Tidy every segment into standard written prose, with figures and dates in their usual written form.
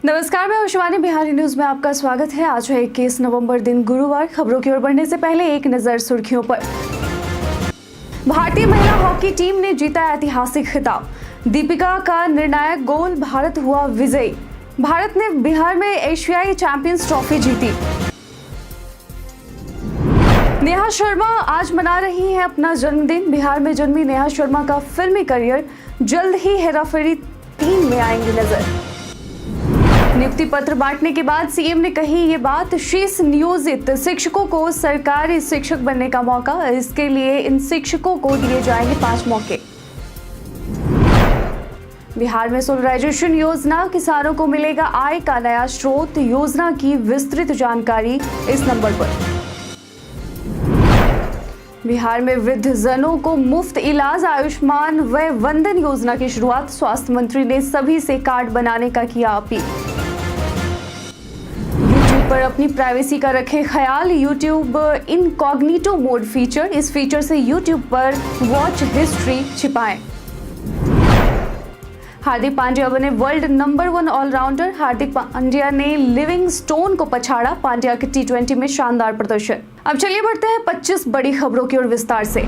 नमस्कार, मैं शिवानी। बिहारी न्यूज में आपका स्वागत है। आज है 21 नवंबर, दिन गुरुवार। खबरों की ओर बढ़ने से पहले एक नजर सुर्खियों पर। भारतीय महिला हॉकी टीम ने जीता ऐतिहासिक खिताब। दीपिका का निर्णायक गोल, भारत हुआ विजयी। भारत ने बिहार में एशियाई चैंपियंस ट्रॉफी जीती। नेहा शर्मा आज मना रही हैं अपना जन्मदिन। बिहार में जन्मी नेहा शर्मा का फिल्मी करियर जल्द ही हेराफेरी 3 में आएंगी नजर। नियुक्ति पत्र बांटने के बाद सीएम ने कही ये बात। शीर्ष नियोजित शिक्षकों को सरकारी शिक्षक बनने का मौका। इसके लिए इन शिक्षकों को दिए जाएंगे 5 मौके। बिहार में सोलराइजेशन योजना, किसानों को मिलेगा आय का नया स्रोत। योजना की विस्तृत जानकारी इस नंबर पर। बिहार में वृद्धजनों को मुफ्त इलाज, आयुष्मान व वंदन योजना की शुरुआत। स्वास्थ्य मंत्री ने सभी से कार्ड बनाने का किया अपील। यूट्यूब पर अपनी प्राइवेसी का रखें ख्याल। यूट्यूब इनकॉग्निटो मोड फीचर, इस फीचर से यूट्यूब पर वॉच हिस्ट्री छिपाएं। हार्दिक पांड्या बने world number 1 allrounder. Hardik Pandya ने लिविंगस्टोन को पछाड़ा। पांड्या के T20 में शानदार प्रदर्शन। अब चलिए बढ़ते हैं 25 बड़ी खबरों की ओर विस्तार से।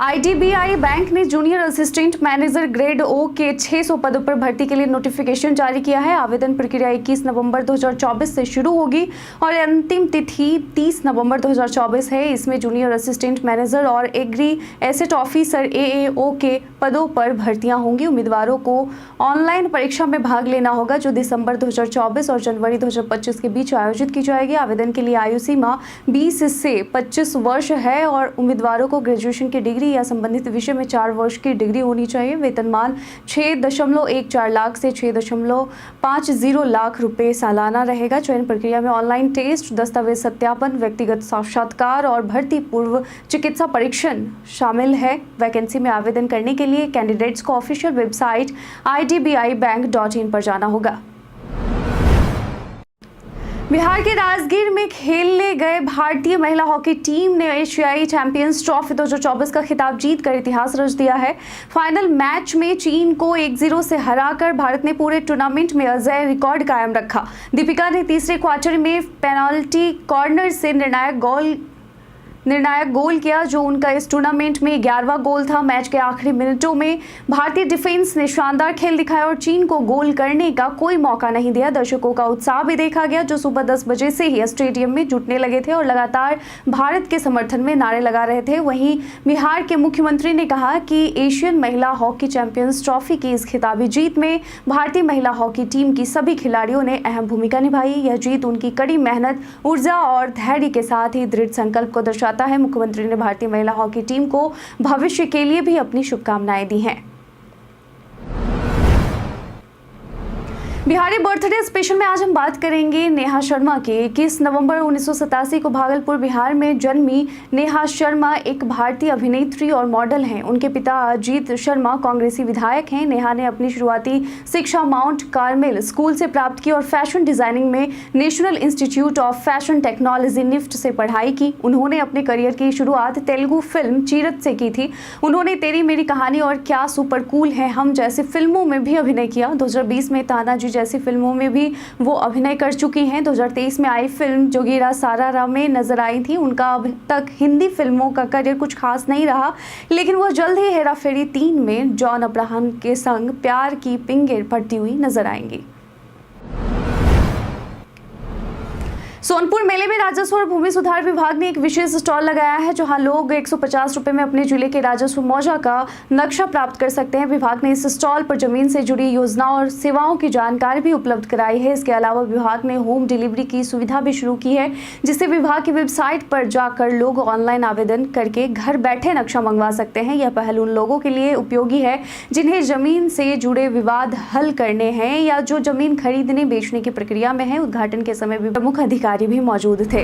IDBI बैंक ने junior assistant manager grade O के 600 पदों पर भर्ती के लिए नोटिफिकेशन जारी किया है। आवेदन प्रक्रिया 21 नवंबर 2024 से शुरू होगी और अंतिम तिथि 30 नवंबर 2024 है। इसमें जूनियर असिस्टेंट मैनेजर और एग्री एसेट ऑफिसर AAO के पदों पर भर्तियां होंगी। उम्मीदवारों को ऑनलाइन परीक्षा में भाग लेना होगा, जो दिसंबर 2024 और जनवरी 2025 के बीच आयोजित की जाएगी। आवेदन के लिए आयु सीमा 20 से 25 वर्ष है और उम्मीदवारों को ग्रेजुएशन की डिग्री या संबंधित विषय में 4 वर्ष की डिग्री होनी चाहिए। वेतनमान 6.14 लाख से 6.50 लाख रुपए सालाना रहेगा। चयन प्रक्रिया में ऑनलाइन टेस्ट, दस्तावेज सत्यापन, व्यक्तिगत साक्षात्कार और भर्ती पूर्व चिकित्सा परीक्षण शामिल है। वैकेंसी में आवेदन करने के लिए कैंडिडेट्स को ऑफिशियल वेबसाइट idbibank.in पर जाना होगा। बिहार के राजगीर में खेलने गए भारतीय महिला हॉकी टीम ने एशियाई चैंपियंस ट्रॉफी 2024 का खिताब जीतकर इतिहास रच दिया है। फाइनल मैच में चीन को 1-0 से हराकर भारत ने पूरे टूर्नामेंट में अजेय रिकॉर्ड कायम रखा। दीपिका ने तीसरे क्वार्टर में पेनाल्टी कॉर्नर से निर्णायक गोल किया, जो उनका इस टूर्नामेंट में 11वां गोल था। मैच के आखिरी मिनटों में भारतीय डिफेंस ने शानदार खेल दिखाया और चीन को गोल करने का कोई मौका नहीं दिया। दर्शकों का उत्साह भी देखा गया, जो सुबह 10 बजे से ही स्टेडियम में जुटने लगे थे और लगातार भारत के समर्थन में नारे लगा रहे थे। वहीं बिहार के मुख्यमंत्री ने कहा कि एशियन महिला हॉकी चैंपियंस ट्रॉफी की इस खिताबी जीत में भारतीय महिला हॉकी टीम की सभी खिलाड़ियों ने अहम भूमिका निभाई। यह जीत उनकी कड़ी मेहनत, ऊर्जा और धैर्य के साथ ही दृढ़ संकल्प को दर्शाता है। मुख्यमंत्री ने भारतीय महिला हॉकी टीम को भविष्य के लिए भी अपनी शुभकामनाएं दी हैं। बिहारी बर्थडे स्पेशल में आज हम बात करेंगे नेहा शर्मा की। 21 नवंबर 1987 को भागलपुर, बिहार में जन्मी नेहा शर्मा एक भारतीय अभिनेत्री और मॉडल हैं। उनके पिता अजीत शर्मा कांग्रेसी विधायक हैं। नेहा ने अपनी शुरुआती शिक्षा माउंट कार्मेल स्कूल से प्राप्त की और फैशन डिजाइनिंग में National Institute of Fashion Technology NIFT से पढ़ाई की। उन्होंने अपने करियर की शुरुआत तेलुगु फिल्म चीरत से की थी। उन्होंने तेरी मेरी कहानी और क्या सुपर कूल है हम जैसी फिल्मों में भी अभिनय किया। 2020 में तानाजी जैसी फिल्मों में भी वो अभिनय कर चुकी हैं। 2023 में आई फिल्म जोगीरा सारारा में नजर आई थी। उनका अब तक हिंदी फिल्मों का करियर कुछ खास नहीं रहा, लेकिन वो जल्द ही हेराफेरी 3 में जॉन अब्राहम के संग प्यार की पिंगेर पड़ती हुई नजर आएंगी। सोनपुर मेले में राजस्व और भूमि सुधार विभाग ने एक विशेष स्टॉल लगाया है, जहां लोग 150 रुपए में अपने जिले के राजस्व मौजा का नक्शा प्राप्त कर सकते हैं। विभाग ने इस स्टॉल पर जमीन से जुड़ी योजनाओं और सेवाओं की जानकारी भी उपलब्ध कराई है। इसके अलावा विभाग ने होम डिलीवरी की सुविधा भी शुरू की है, जिससे विभाग की वेबसाइट पर जाकर लोग ऑनलाइन आवेदन करके घर बैठे नक्शा मंगवा सकते हैं। यह पहल उन लोगों के लिए उपयोगी है जिन्हें जमीन से जुड़े विवाद हल करने हैं या जो जमीन खरीदने बेचने की प्रक्रिया में है। उद्घाटन के समय भी प्रमुख अधिकारी भी मौजूद थे।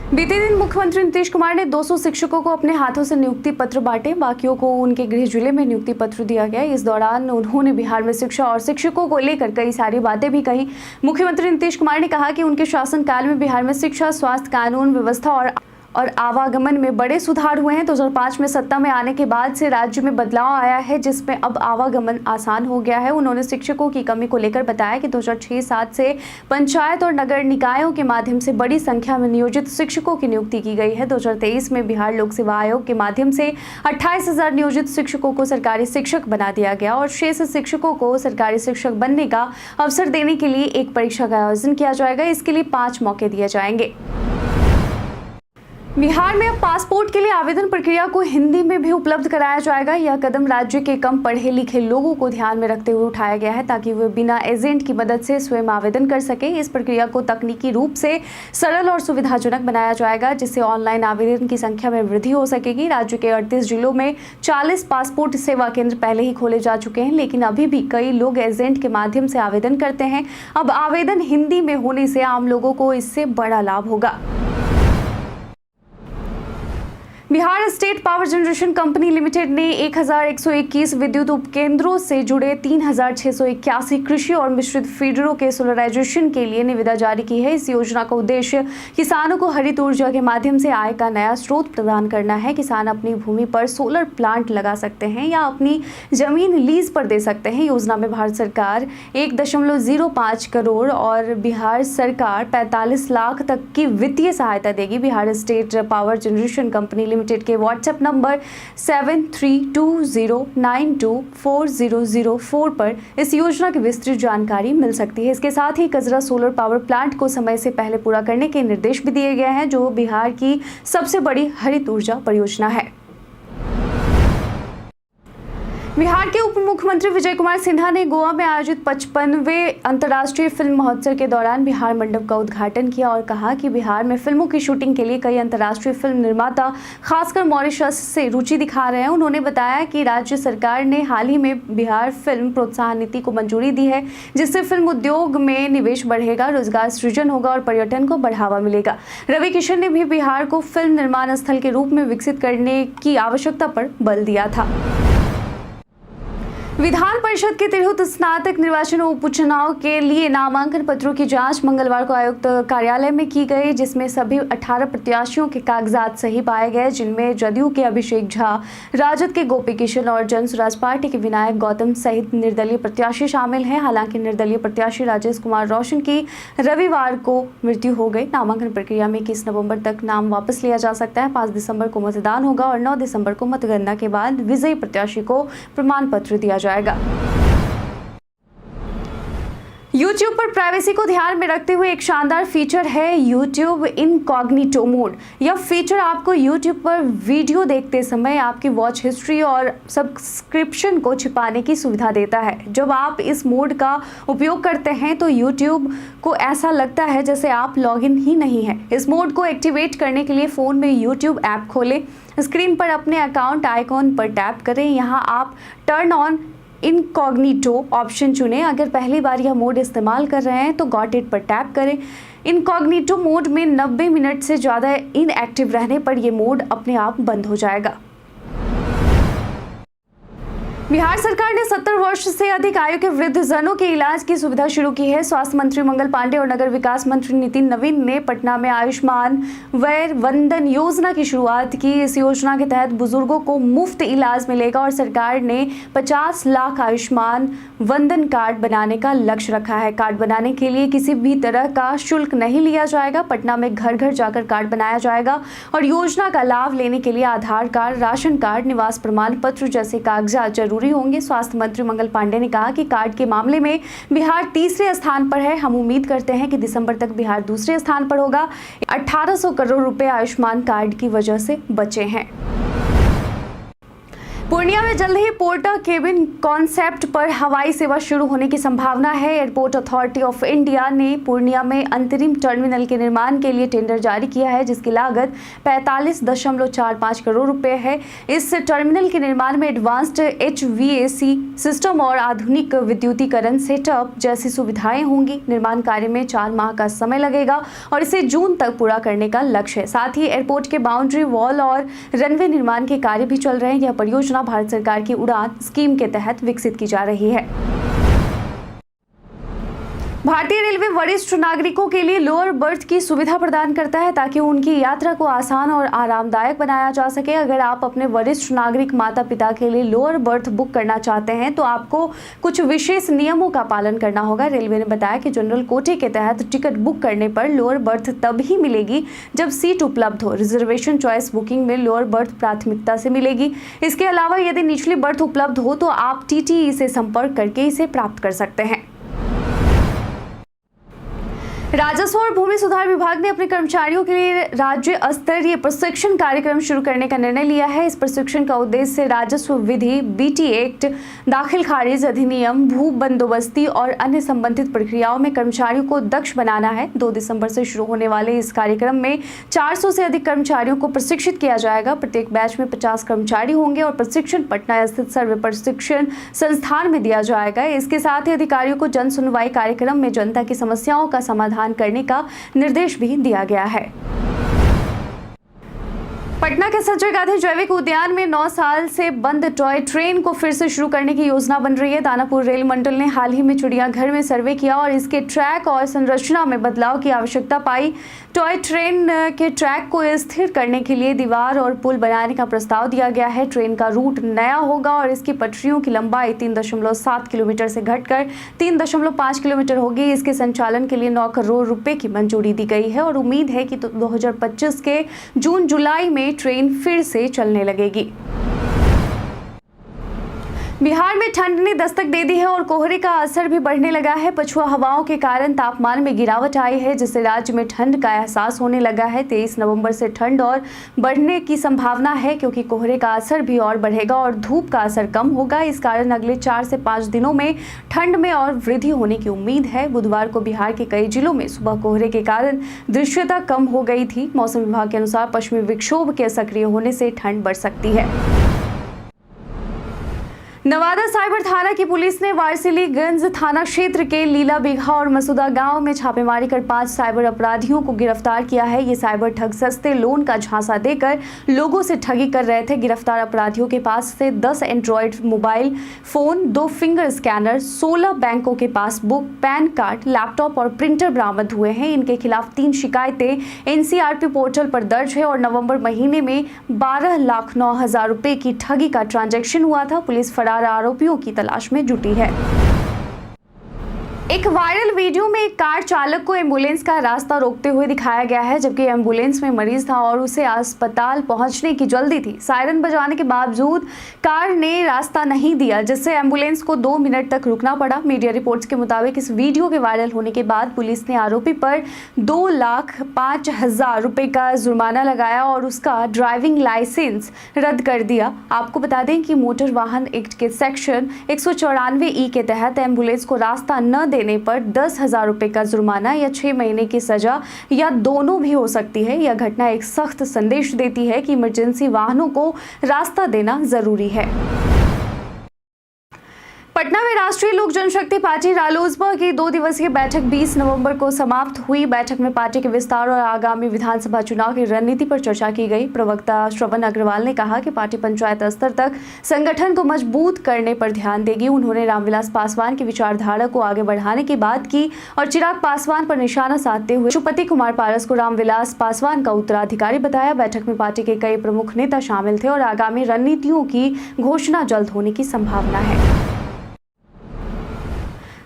बीते दिन मुख्यमंत्री नीतीश कुमार ने 200 शिक्षकों को अपने हाथों से नियुक्ति पत्र बांटे। बाकियों को उनके गृह जिले में नियुक्ति पत्र दिया गया। इस दौरान उन्होंने बिहार में शिक्षा और शिक्षकों को लेकर कई सारी बातें भी कही। मुख्यमंत्री नीतीश कुमार ने कहा कि उनके शासनकाल में बिहार में शिक्षा, स्वास्थ्य, कानून व्यवस्था और आवागमन में बड़े सुधार हुए हैं। 2005 में सत्ता में आने के बाद से राज्य में बदलाव आया है, जिसमें अब आवागमन आसान हो गया है। उन्होंने शिक्षकों की कमी को लेकर बताया कि 2006-07 से पंचायत और नगर निकायों के माध्यम से बड़ी संख्या में नियोजित शिक्षकों की नियुक्ति की गई है। 2023 में बिहार लोक सेवा आयोग के माध्यम से 28,000 नियोजित शिक्षकों को सरकारी शिक्षक बना दिया गया और शेष शिक्षकों को सरकारी शिक्षक बनने का अवसर देने के लिए एक परीक्षा का आयोजन किया जाएगा। इसके लिए 5 मौके दिए जाएंगे। बिहार में अब पासपोर्ट के लिए आवेदन प्रक्रिया को हिंदी में भी उपलब्ध कराया जाएगा। यह कदम राज्य के कम पढ़े लिखे लोगों को ध्यान में रखते हुए उठाया गया है, ताकि वे बिना एजेंट की मदद से स्वयं आवेदन कर सके। इस प्रक्रिया को तकनीकी रूप से सरल और सुविधाजनक बनाया जाएगा, जिससे ऑनलाइन आवेदन की संख्या में वृद्धि हो सकेगी। राज्य के 38 जिलों में 40 पासपोर्ट सेवा केंद्र पहले ही खोले जा चुके हैं, लेकिन अभी भी कई लोग एजेंट के माध्यम से आवेदन करते हैं। अब आवेदन हिंदी में होने से आम लोगों को इससे बड़ा लाभ होगा। Bihar state power generation company limited ने 1121 विद्युत उपकेंद्रों से जुड़े 3681 कृषि और मिश्रित फीडरों के सोलराइजेशन के लिए निविदा जारी की है। इस योजना का उद्देश्य किसानों को हरित ऊर्जा के माध्यम से आय का नया स्रोत प्रदान करना है। किसान अपनी भूमि पर सोलर प्लांट लगा सकते हैं या अपनी जमीन लीज पर दे सकते हैं। योजना में भारत सरकार 1.05 करोड़ और बिहार सरकार 45 लाख तक की वित्तीय सहायता देगी। Bihar state power generation company limited के व्हाट्सएप नंबर 7320924004 पर इस योजना की विस्तृत जानकारी मिल सकती है। इसके साथ ही कजरा सोलर पावर प्लांट को समय से पहले पूरा करने के निर्देश भी दिए गए हैं, जो बिहार की सबसे बड़ी हरित ऊर्जा परियोजना है। बिहार के उप मुख्यमंत्री विजय कुमार सिन्हा ने गोवा में आयोजित 55वें अंतर्राष्ट्रीय फिल्म महोत्सव के दौरान बिहार मंडप का उद्घाटन किया और कहा कि बिहार में फिल्मों की शूटिंग के लिए कई अंतर्राष्ट्रीय फिल्म निर्माता खासकर मॉरिशस से रुचि दिखा रहे हैं। उन्होंने बताया कि राज्य सरकार ने हाल ही में बिहार फिल्म प्रोत्साहन नीति को मंजूरी दी है, जिससे फिल्म उद्योग में निवेश बढ़ेगा, रोजगार सृजन होगा और पर्यटन को बढ़ावा मिलेगा। रवि किशन ने भी बिहार को फिल्म निर्माण स्थल के रूप में विकसित करने की आवश्यकता पर बल दिया था। विधान परिषद के तिरहुत स्नातक निर्वाचन उपचुनाव के लिए नामांकन पत्रों की जांच मंगलवार को आयुक्त कार्यालय में की गई, जिसमें सभी 18 प्रत्याशियों के कागजात सही पाए गए, जिनमें जदयू के अभिषेक झा, राजद के गोपी किशन और जन स्वराज पार्टी के विनायक गौतम सहित निर्दलीय प्रत्याशी शामिल हैं। हालांकि निर्दलीय प्रत्याशी राजेश कुमार रोशन की रविवार को मृत्यु हो गई। नामांकन प्रक्रिया में 21 नवंबर तक नाम वापस लिया जा सकता है। 5 दिसंबर को मतदान होगा और 9 दिसंबर को मतगणना के बाद विजयी प्रत्याशी को प्रमाण पत्र दिया जाएगा। YouTube पर प्राइवेसी को ध्यान में रखते हुए एक शानदार फीचर है YouTube इनकॉग्निटो मोड। यह फीचर आपको YouTube पर वीडियो देखते समय आपकी वॉच हिस्ट्री और सब्सक्रिप्शन को छिपाने की सुविधा देता है। जब आप इस मोड का उपयोग करते हैं तो YouTube को ऐसा लगता है जैसे आप लॉगिन ही नहीं है। इस मोड को एक्टिवेट करने के लिए फ़ोन में YouTube ऐप खोलें, स्क्रीन पर अपने अकाउंट आइकॉन पर टैप करें। यहाँ आप टर्न ऑन इनकॉग्निटो ऑप्शन चुनें। अगर पहली बार यह मोड इस्तेमाल कर रहे हैं तो गॉट इट पर टैप करें। इनकॉग्निटो मोड में 90 मिनट से ज़्यादा इनएक्टिव रहने पर यह मोड अपने आप बंद हो जाएगा। बिहार सरकार ने 70 वर्ष से अधिक आयु के वृद्धजनों के इलाज की सुविधा शुरू की है। स्वास्थ्य मंत्री मंगल पांडे और नगर विकास मंत्री नितिन नवीन ने पटना में आयुष्मान वय वंदन योजना की शुरुआत की। इस योजना के तहत बुजुर्गों को मुफ्त इलाज मिलेगा और सरकार ने 50 लाख आयुष्मान वंदन कार्ड बनाने का लक्ष्य रखा है। कार्ड बनाने के लिए किसी भी तरह का शुल्क नहीं लिया जाएगा। पटना में घर घर जाकर कार्ड बनाया जाएगा और योजना का लाभ लेने के लिए आधार कार्ड, राशन कार्ड, निवास प्रमाण पत्र जैसे कागजात जरूरी होंगे। स्वास्थ्य मंत्री मंगल पांडे ने कहा कि कार्ड के मामले में बिहार तीसरे स्थान पर है। हम उम्मीद करते हैं कि दिसंबर तक बिहार दूसरे स्थान पर होगा। 1800 करोड़ रुपए आयुष्मान कार्ड की वजह से बचे हैं। पूर्णिया में जल्द ही पोर्टा केबिन कॉन्सेप्ट पर हवाई सेवा शुरू होने की संभावना है। एयरपोर्ट अथॉरिटी ऑफ इंडिया ने पूर्णिया में अंतरिम टर्मिनल के निर्माण के लिए टेंडर जारी किया है, जिसकी लागत 45.45 करोड़ रुपए है। इस टर्मिनल के निर्माण में एडवांस्ड HVAC सिस्टम और आधुनिक विद्युतीकरण सेटअप जैसी सुविधाएं होंगी। निर्माण कार्य में 4 माह का समय लगेगा और इसे जून तक पूरा करने का लक्ष्य है। साथ ही एयरपोर्ट के बाउंड्री वॉल और रनवे निर्माण के कार्य भी चल रहे हैं। यह परियोजना भारत सरकार की उड़ान स्कीम के तहत विकसित की जा रही है। भारतीय रेलवे वरिष्ठ नागरिकों के लिए लोअर बर्थ की सुविधा प्रदान करता है ताकि उनकी यात्रा को आसान और आरामदायक बनाया जा सके। अगर आप अपने वरिष्ठ नागरिक माता पिता के लिए लोअर बर्थ बुक करना चाहते हैं तो आपको कुछ विशेष नियमों का पालन करना होगा। रेलवे ने बताया कि जनरल कोटे के तहत टिकट बुक करने पर लोअर बर्थ तभी मिलेगी जब सीट उपलब्ध हो। रिजर्वेशन चॉइस बुकिंग में लोअर बर्थ प्राथमिकता से मिलेगी। इसके अलावा यदि निचली बर्थ उपलब्ध हो तो आप टीटीई से संपर्क करके इसे प्राप्त कर सकते हैं। राजस्व और भूमि सुधार विभाग ने अपने कर्मचारियों के लिए राज्य स्तरीय प्रशिक्षण कार्यक्रम शुरू करने का निर्णय लिया है। इस प्रशिक्षण का उद्देश्य राजस्व विधि, बीटी एक्ट, दाखिल खारिज अधिनियम, भू बंदोबस्ती और अन्य संबंधित प्रक्रियाओं में कर्मचारियों को दक्ष बनाना है। 2 दिसंबर से शुरू होने वाले इस कार्यक्रम में 400 से अधिक कर्मचारियों को प्रशिक्षित किया जाएगा। प्रत्येक बैच में 50 कर्मचारी होंगे और प्रशिक्षण पटना स्थित सर्व प्रशिक्षण संस्थान में दिया जाएगा। इसके साथ ही अधिकारियों को जन सुनवाई कार्यक्रम में जनता की समस्याओं का समाधान करने का निर्देश भी दिया गया है। पटना के संजय गांधी जैविक उद्यान में 9 साल से बंद टॉय ट्रेन को फिर से शुरू करने की योजना बन रही है। दानापुर रेल मंडल ने हाल ही में चिड़ियाघर में सर्वे किया और इसके ट्रैक और संरचना में बदलाव की आवश्यकता पाई। टॉय ट्रेन के ट्रैक को स्थिर करने के लिए दीवार और पुल बनाने का प्रस्ताव दिया गया है। ट्रेन का रूट नया होगा और इसकी पटरियों की लंबाई 3.7 किलोमीटर से घटकर 3.5 किलोमीटर होगी। इसके संचालन के लिए 9 करोड़ रुपए की मंजूरी दी गई है और उम्मीद है कि 2025 के जून जुलाई में ट्रेन फिर से चलने लगेगी। बिहार में ठंड ने दस्तक दे दी है और कोहरे का असर भी बढ़ने लगा है। पछुआ हवाओं के कारण तापमान में गिरावट आई है, जिससे राज्य में ठंड का एहसास होने लगा है। 23 नवंबर से ठंड और बढ़ने की संभावना है क्योंकि कोहरे का असर भी और बढ़ेगा और धूप का असर कम होगा। इस कारण अगले 4 से 5 दिनों में ठंड में और वृद्धि होने की उम्मीद है। बुधवार को बिहार के कई जिलों में सुबह कोहरे के कारण दृश्यता कम हो गई थी। मौसम विभाग के अनुसार पश्चिमी विक्षोभ के सक्रिय होने से ठंड बढ़ सकती है। नवादा साइबर थाना की पुलिस ने वारसिलीगंज थाना क्षेत्र के लीला बिघा और मसूदा गांव में छापेमारी कर 5 साइबर अपराधियों को गिरफ्तार किया है। ये साइबर ठग सस्ते लोन का झांसा देकर लोगों से ठगी कर रहे थे। गिरफ्तार अपराधियों के पास से 10 Android mobile phone, 2 finger scanner, 16 बैंकों के पासबुक, पैन कार्ड, लैपटॉप और प्रिंटर बरामद हुए हैं। इनके खिलाफ 3 शिकायतें एनसीआरपी पोर्टल पर दर्ज है और नवंबर महीने में 12,09,000 रुपए की ठगी का ट्रांजैक्शन हुआ था। पुलिस फरार आरोपियों की तलाश में जुटी है। एक वायरल वीडियो में एक कार चालक को एम्बुलेंस का रास्ता रोकते हुए दिखाया गया है, जबकि एम्बुलेंस में मरीज था और उसे अस्पताल पहुंचने की जल्दी थी। सायरन बजाने के बावजूद कार ने रास्ता नहीं दिया, जिससे एम्बुलेंस को 2 मिनट तक रुकना पड़ा। मीडिया रिपोर्ट्स के मुताबिक इस वीडियो के वायरल होने के बाद पुलिस ने आरोपी पर 2,05,000 रुपए का जुर्माना लगाया और उसका ड्राइविंग लाइसेंस रद्द कर दिया। आपको बता दें कि मोटर वाहन एक्ट के सेक्शन 194E के तहत एम्बुलेंस को रास्ता न देने पर 10,000 रुपए का जुर्माना या 6 महीने की सजा या दोनों भी हो सकती है। यह घटना एक सख्त संदेश देती है कि इमरजेंसी वाहनों को रास्ता देना जरूरी है। पटना में राष्ट्रीय लोक जनशक्ति पार्टी रालोसपा की 2 दिवसीय बैठक 20 नवंबर को समाप्त हुई। बैठक में पार्टी के विस्तार और आगामी विधानसभा चुनाव की रणनीति पर चर्चा की गई। प्रवक्ता श्रवण अग्रवाल ने कहा कि पार्टी पंचायत स्तर तक संगठन को मजबूत करने पर ध्यान देगी। उन्होंने रामविलास पासवान की विचारधारा को आगे बढ़ाने की बात की और चिराग पासवान पर निशाना साधते हुए पशुपति कुमार पारस को रामविलास पासवान का उत्तराधिकारी बताया। बैठक में पार्टी के कई प्रमुख नेता शामिल थे और आगामी रणनीतियों की घोषणा जल्द होने की संभावना है।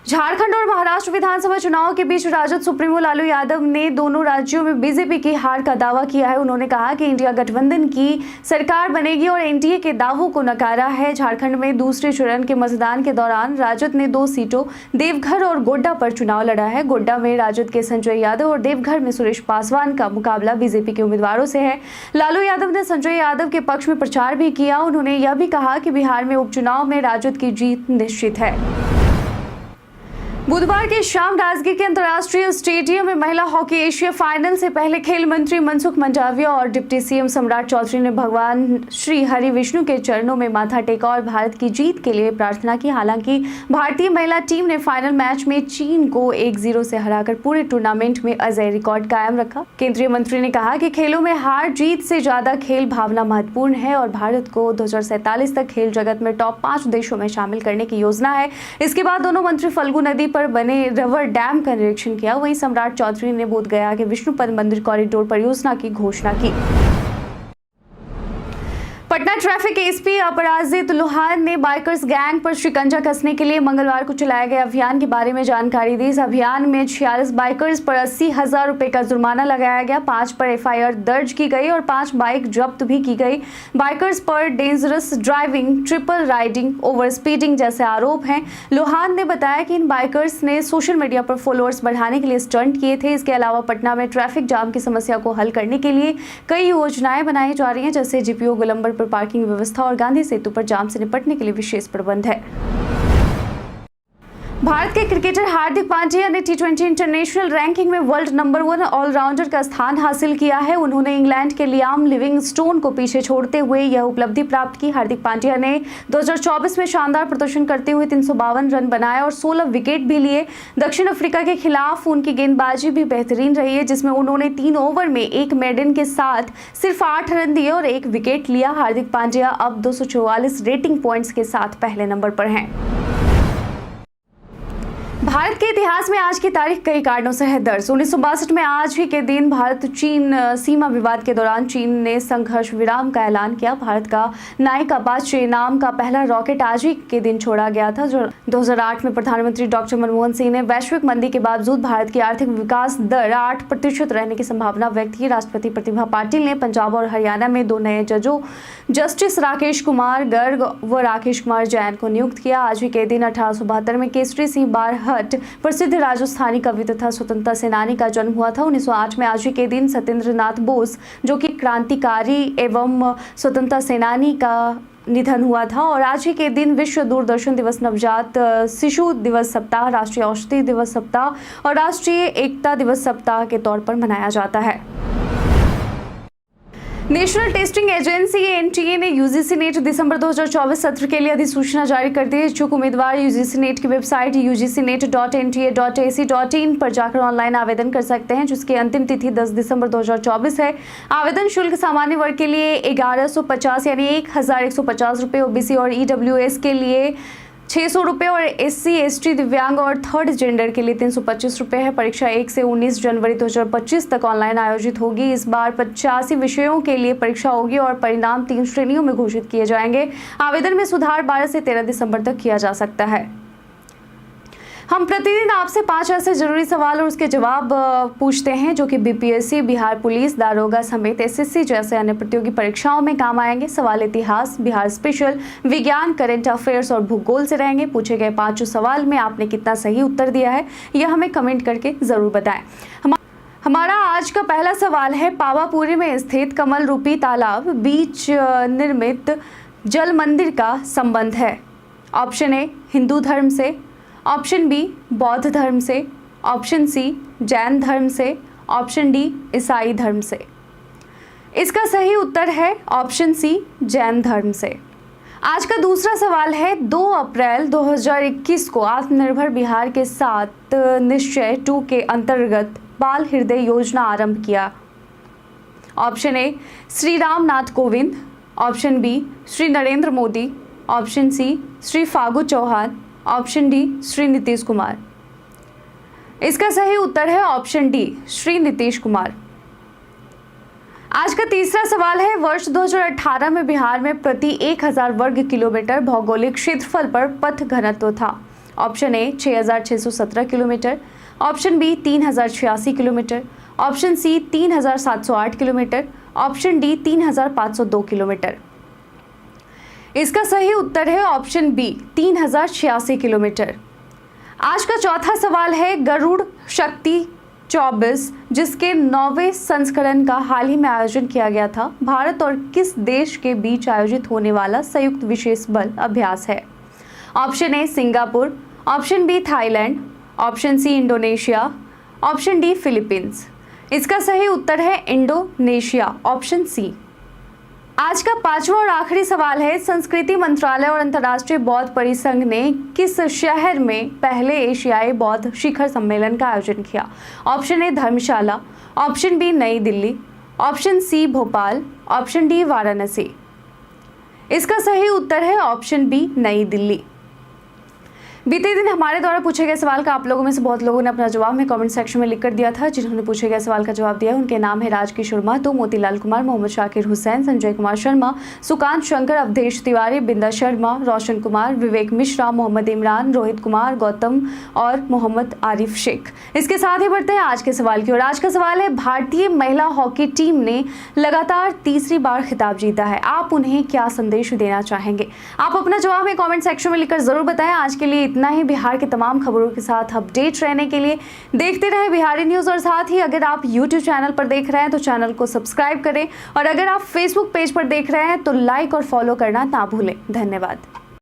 झारखंड और महाराष्ट्र विधानसभा चुनाव के बीच राजद सुप्रीमो लालू यादव ने दोनों राज्यों में बीजेपी की हार का दावा किया है। उन्होंने कहा कि इंडिया गठबंधन की सरकार बनेगी और एनडीए के दावों को नकारा है। झारखंड में दूसरे चरण के मतदान के दौरान राजद ने 2 सीटों देवघर और गोड्डा पर चुनाव लड़ा है। गोड्डा में राजद के संजय यादव और देवघर में सुरेश पासवान का मुकाबला बीजेपी के उम्मीदवारों से है। लालू यादव ने संजय यादव के पक्ष में प्रचार भी किया। उन्होंने यह भी कहा कि बिहार में उपचुनाव में राजद की जीत निश्चित है। बुधवार की शाम राजगीर के अंतर्राष्ट्रीय स्टेडियम में महिला हॉकी एशिया फाइनल से पहले खेल मंत्री मनसुख मंडाविया और डिप्टी सीएम सम्राट चौधरी ने भगवान श्री हरि विष्णु के चरणों में माथा टेका और भारत की जीत के लिए प्रार्थना की। हालांकि भारतीय महिला टीम ने फाइनल मैच में चीन को 1-0 से हराकर पूरे टूर्नामेंट में अजेय रिकॉर्ड कायम रखा। केंद्रीय मंत्री ने कहा कि खेलों में हार जीत से ज्यादा खेल भावना महत्वपूर्ण है और भारत को 2047 तक खेल जगत में टॉप 5 देशों में शामिल करने की योजना है। इसके बाद दोनों मंत्री फल्गु नदी पर पर बने रबर डैम का निरीक्षण किया। वहीं सम्राट चौधरी ने बोधगया के विष्णुपद मंदिर कॉरिडोर परियोजना की घोषणा की। पटना ट्रैफिक एसपी अपराजित लोहान ने बाइकर्स गैंग पर शिकंजा कसने के लिए मंगलवार को चलाए गए अभियान के बारे में जानकारी दी। इस अभियान में 46 बाइकर्स पर 80,000 रुपए का जुर्माना लगाया गया, 5 पर एफआईआर दर्ज की गई और 5 बाइक जब्त भी की गई। बाइकर्स पर dangerous driving, triple riding, over speeding जैसे आरोप हैं। लोहान ने बताया कि इन बाइकर्स ने सोशल मीडिया पर फॉलोअर्स बढ़ाने के लिए स्टंट किए थे। इसके अलावा पटना में ट्रैफिक जाम की समस्या को हल करने के लिए कई योजनाएं बनाई जा रही हैं, जैसे जीपीओ गोलंबर पर पार्किंग व्यवस्था और गांधी सेतु पर जाम से निपटने के लिए विशेष प्रबंध है। भारत के क्रिकेटर हार्दिक पांड्या ने टी20 इंटरनेशनल रैंकिंग में वर्ल्ड नंबर 1 ऑलराउंडर का स्थान हासिल किया है। उन्होंने इंग्लैंड के लियाम लिविंगस्टोन को पीछे छोड़ते हुए यह उपलब्धि प्राप्त की। हार्दिक पांड्या ने 2024 में शानदार प्रदर्शन करते हुए 352 रन बनाए और 16 विकेट भी लिए। दक्षिण अफ्रीका के खिलाफ उनकी गेंदबाजी भी बेहतरीन रही है, जिसमें उन्होंने 3 ओवर में 1 मेडन के साथ सिर्फ 8 रन दिए और 1 विकेट लिया। हार्दिक पांड्या अब 244 रेटिंग पॉइंट्स के साथ पहले नंबर पर हैं। भारत के इतिहास में आज की तारीख कई कारणों से है दर्ज। 1962 में आज ही के दिन भारत चीन सीमा विवाद के दौरान चीन ने संघर्ष विराम का ऐलान किया। भारत का नाइक अपाचे नाम का पहला रॉकेट आज ही के दिन छोड़ा गया था। जो 2008 में प्रधानमंत्री डॉक्टर मनमोहन सिंह ने वैश्विक मंदी के बावजूद भारत की आर्थिक विकास दर 8% रहने की संभावना व्यक्त की। राष्ट्रपति प्रतिभा पाटिल ने पंजाब और हरियाणा में 2 नए जजों जस्टिस राकेश कुमार गर्ग व राकेश कुमार जैन को नियुक्त किया। आज ही के दिन 1872 में केसरी सिंह बारहट प्रसिद्ध राजस्थानी कवि तथा स्वतंत्रता सेनानी का जन्म हुआ था। 1908 में आज ही के दिन सत्येंद्र नाथ बोस, जो कि क्रांतिकारी एवं स्वतंत्रता सेनानी का निधन हुआ था। और आज ही के दिन विश्व दूरदर्शन दिवस, नवजात शिशु दिवस सप्ताह, राष्ट्रीय औषधि दिवस सप्ताह और राष्ट्रीय एकता दिवस सप्ताह के तौर पर मनाया जाता है। नेशनल टेस्टिंग एजेंसी एनटीए ने यूजीसी नेट दिसंबर 2024 सत्र के लिए अधिसूचना जारी कर दी। इच्छुक उम्मीदवार यूजीसी नेट की वेबसाइट ugcnet.nta.ac.in पर जाकर ऑनलाइन आवेदन कर सकते हैं, जिसकी अंतिम तिथि 10 दिसंबर 2024 है। आवेदन शुल्क सामान्य वर्ग के लिए 1150 यानी 1150 रुपये, ओबीसी और ईडब्ल्यूएस के लिए 600 रुपये और एससी एसटी दिव्यांग और थर्ड जेंडर के लिए 325 रुपये है। परीक्षा 1 से 19 जनवरी 2025 तक ऑनलाइन आयोजित होगी। इस बार 85 विषयों के लिए परीक्षा होगी और परिणाम 3 श्रेणियों में घोषित किए जाएंगे। आवेदन में सुधार 12 से 13 दिसंबर तक किया जा सकता है। हम प्रतिदिन आपसे 5 ऐसे जरूरी सवाल और उसके जवाब पूछते हैं जो कि बीपीएससी, बिहार पुलिस, दारोगा समेत एसएससी जैसे अन्य प्रतियोगी परीक्षाओं में काम आएंगे। सवाल इतिहास, बिहार स्पेशल, विज्ञान, करंट अफेयर्स और भूगोल से रहेंगे। पूछे गए 5 सवाल में आपने कितना सही उत्तर दिया है यह हमें कमेंट करके जरूर बताएं। हमारा आज का पहला सवाल है, पावापुरी में स्थित कमल रूपी तालाब बीच निर्मित जल मंदिर का संबंध है। ऑप्शन ए हिंदू धर्म से, ऑप्शन बी बौद्ध धर्म से, ऑप्शन सी जैन धर्म से, ऑप्शन डी ईसाई धर्म से। इसका सही उत्तर है ऑप्शन सी जैन धर्म से। आज का दूसरा सवाल है, 2 अप्रैल 2021 को आत्मनिर्भर बिहार के साथ निश्चय 2 के अंतर्गत बाल हृदय योजना आरंभ किया। Option A Shri Ram Nath Kovind, option B Shri Narendra Modi, option C Shri Phagu Chauhan, option D Shri Nitish Kumar. इसका सही उत्तर है ऑप्शन डी श्री नीतीश कुमार। आज का तीसरा सवाल है, वर्ष 2018 में बिहार में प्रति 1000 वर्ग किलोमीटर भौगोलिक क्षेत्रफल पर पथ घनत्व था। Option A 6617 kilometre, option B 3086 kilometre, option C 3708 kilometre, option D 3502 kilometre. इसका सही उत्तर है ऑप्शन बी 3086 किलोमीटर। आज का चौथा सवाल है, गरुड़ शक्ति 24 जिसके 9वें संस्करण का हाल ही में आयोजन किया गया था, भारत और किस देश के बीच आयोजित होने वाला संयुक्त विशेष बल अभ्यास है। Option A Singapore, option B Thailand, option C Indonesia, option D Philippines. इसका सही उत्तर है इंडोनेशिया, ऑप्शन सी। आज का पांचवा और आखिरी सवाल है, संस्कृति मंत्रालय और अंतर्राष्ट्रीय बौद्ध परिसंघ ने किस शहर में पहले एशियाई बौद्ध शिखर सम्मेलन का आयोजन किया। Option A Dharamshala, option B New Delhi, option C Bhopal, option D Varanasi. इसका सही उत्तर है ऑप्शन बी नई दिल्ली। बीते दिन हमारे द्वारा पूछे गए सवाल का आप लोगों में से बहुत लोगों ने अपना जवाब में कमेंट सेक्शन में लिख कर दिया था। जिन्होंने पूछे गए सवाल का जवाब दिया उनके नाम है राजकिशोर महतो, मोतीलाल कुमार, मोहम्मद शाकिर हुसैन, संजय कुमार शर्मा, सुकांत शंकर, अवधेश तिवारी, बिंदा शर्मा, रोशन कुमार, विवेक मिश्रा, मोहम्मद इमरान, रोहित कुमार, गौतम और मोहम्मद आरिफ शेख। इसके साथ ही बढ़ते हैं आज के सवाल की ओर। आज का सवाल है, भारतीय महिला हॉकी टीम ने लगातार तीसरी बार खिताब जीता है, आप उन्हें क्या संदेश देना चाहेंगे? आप अपना जवाब में कमेंट सेक्शन में लिखकर जरूर बताएं। आज के लिए इतना ही। बिहार के तमाम खबरों के साथ अपडेट रहने के लिए देखते रहे बिहारी न्यूज़। और साथ ही अगर आप YouTube चैनल पर देख रहे हैं तो चैनल को सब्सक्राइब करें, और अगर आप Facebook पेज पर देख रहे हैं तो लाइक और फॉलो करना ना भूलें। धन्यवाद।